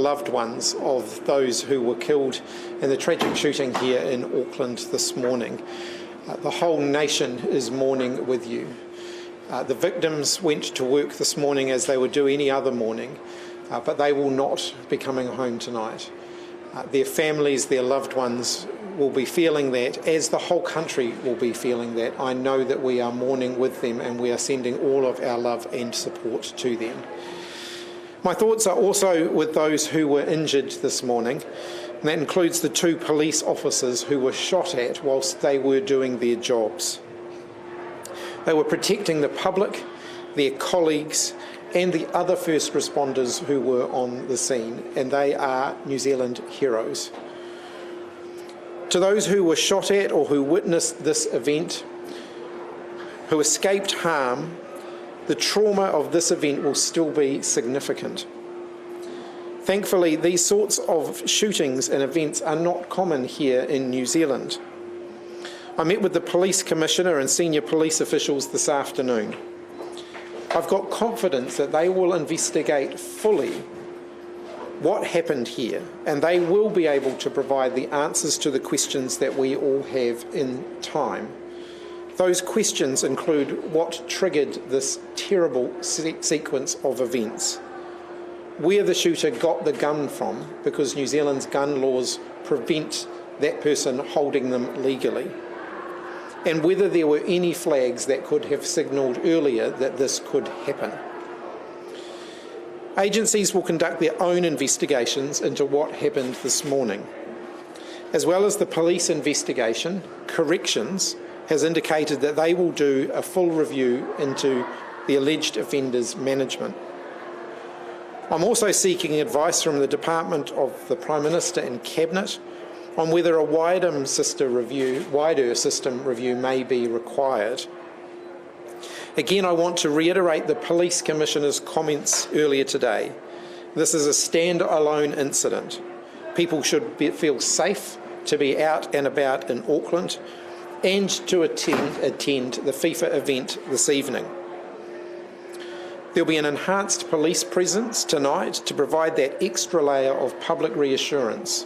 loved ones of those who were killed in the tragic shooting here in Auckland this morning. The whole nation is mourning with you. The victims went to work this morning as they would do any other morning, but they will not be coming home tonight. Their families, their loved ones will be feeling that, as the whole country will be feeling that. I know that we are mourning with them and we are sending all of our love and support to them. My thoughts are also with those who were injured this morning, and that includes the 2 police officers who were shot at whilst they were doing their jobs. They were protecting the public, their colleagues, and the other first responders who were on the scene, and they are New Zealand heroes. To those who were shot at or who witnessed this event, who escaped harm, the trauma of this event will still be significant. Thankfully, these sorts of shootings and events are not common here in New Zealand. I met with the Police Commissioner and senior police officials this afternoon. I've got confidence that they will investigate fully what happened here, and they will be able to provide the answers to the questions that we all have in time. Those questions include what triggered this terrible sequence of events, where the shooter got the gun from, because New Zealand's gun laws prevent that person holding them legally, and whether there were any flags that could have signalled earlier that this could happen. Agencies will conduct their own investigations into what happened this morning. As well as the police investigation, Corrections has indicated that they will do a full review into the alleged offender's management. I'm also seeking advice from the Department of the Prime Minister and Cabinet on whether a wider system review may be required. Again, I want to reiterate the Police Commissioner's comments earlier today. This is a stand-alone incident. People should feel safe to be out and about in Auckland and to attend the FIFA event this evening. There'll be an enhanced police presence tonight to provide that extra layer of public reassurance.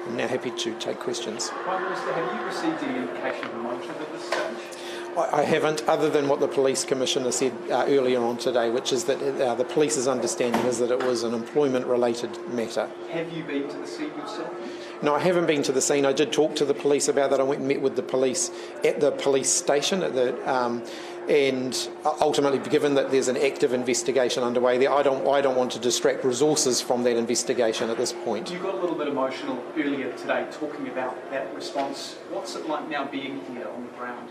I'm now happy to take questions. Prime Minister, have you received any indication of motive at this stage? I haven't, other than what the Police Commissioner said earlier on today, which is that the police's understanding is that it was an employment-related matter. Have you been to the scene yourself? No, I haven't been to the scene. I did talk to the police about that. I went and met with the police at the police station and ultimately, given that there's an active investigation underway there, I don't want to distract resources from that investigation at this point. You got a little bit emotional earlier today talking about that response. What's it like now being here on the ground?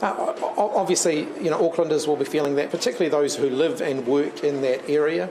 Obviously, Aucklanders will be feeling that, particularly those who live and work in that area.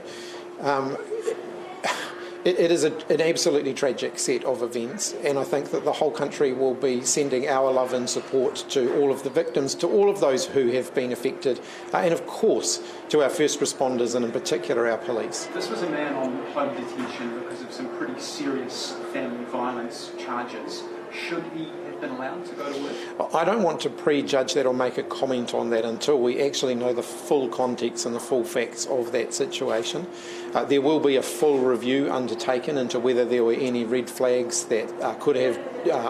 It is an absolutely tragic set of events, and I think that the whole country will be sending our love and support to all of the victims, to all of those who have been affected, and of course to our first responders and in particular our police. This was a man on home detention because of some pretty serious family violence charges. Should he have been allowed to go to work? I don't want to prejudge that or make a comment on that until we actually know the full context and the full facts of that situation. There will be a full review undertaken into whether there were any red flags that could have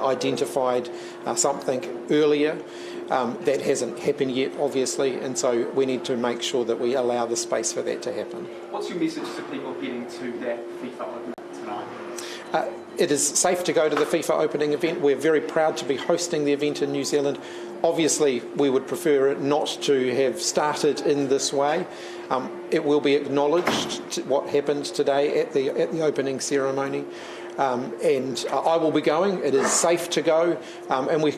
identified something earlier. That hasn't happened yet, obviously, and so we need to make sure that we allow the space for that to happen. What's your message to people heading to that FIFA opening tonight? It is safe to go to the FIFA opening event. We're very proud to be hosting the event in New Zealand. Obviously, we would prefer it not to have started in this way. It will be acknowledged what happened today at the opening ceremony, and I will be going. It is safe to go, and we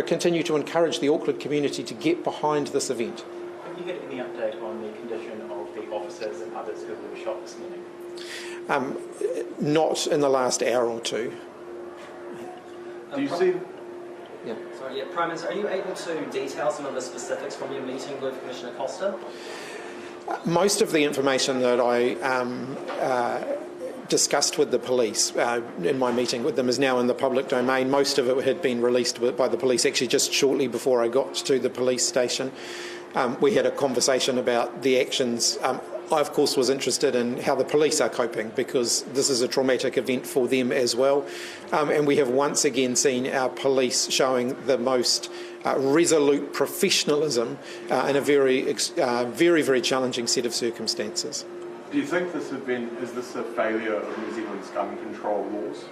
continue to encourage the Auckland community to get behind this event. Have you had any update on the condition of the officers and others who were shot this morning? Not in the last hour or two. Do you see? Yeah. Sorry, Prime Minister, are you able to detail some of the specifics from your meeting with Commissioner Costa? Most of the information that I discussed with the police in my meeting with them is now in the public domain. Most of it had been released by the police actually just shortly before I got to the police station. We had a conversation about the actions. I, of course, was interested in how the police are coping, because this is a traumatic event for them as well. And we have once again seen our police showing the most resolute professionalism in a very challenging set of circumstances. Do you think this event, is this a failure of New Zealand's gun control laws?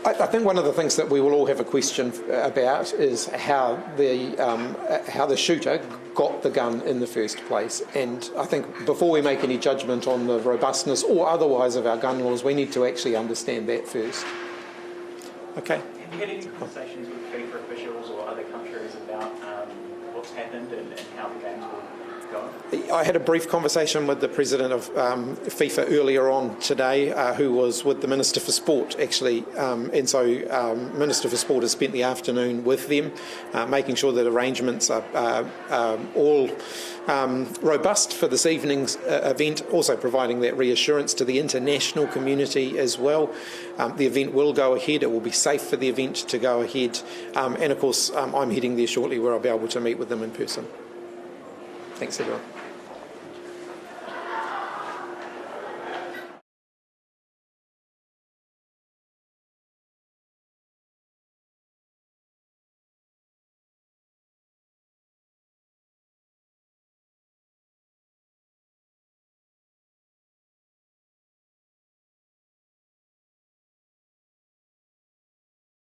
I think one of the things that we will all have a question about is how the shooter got the gun in the first place. And I think before we make any judgment on the robustness or otherwise of our gun laws, we need to actually understand that first. Okay. Have you had any conversations with FIFA officials or other countries about what's happened and how the games will go? I had a brief conversation with the president of FIFA earlier on today, who was with the Minister for Sport, actually. And so Minister for Sport has spent the afternoon with them, making sure that arrangements are all robust for this evening's event, also providing that reassurance to the international community as well. The event will go ahead. It will be safe for the event to go ahead. And of course, I'm heading there shortly, where I'll be able to meet with them in person. Thanks, everyone.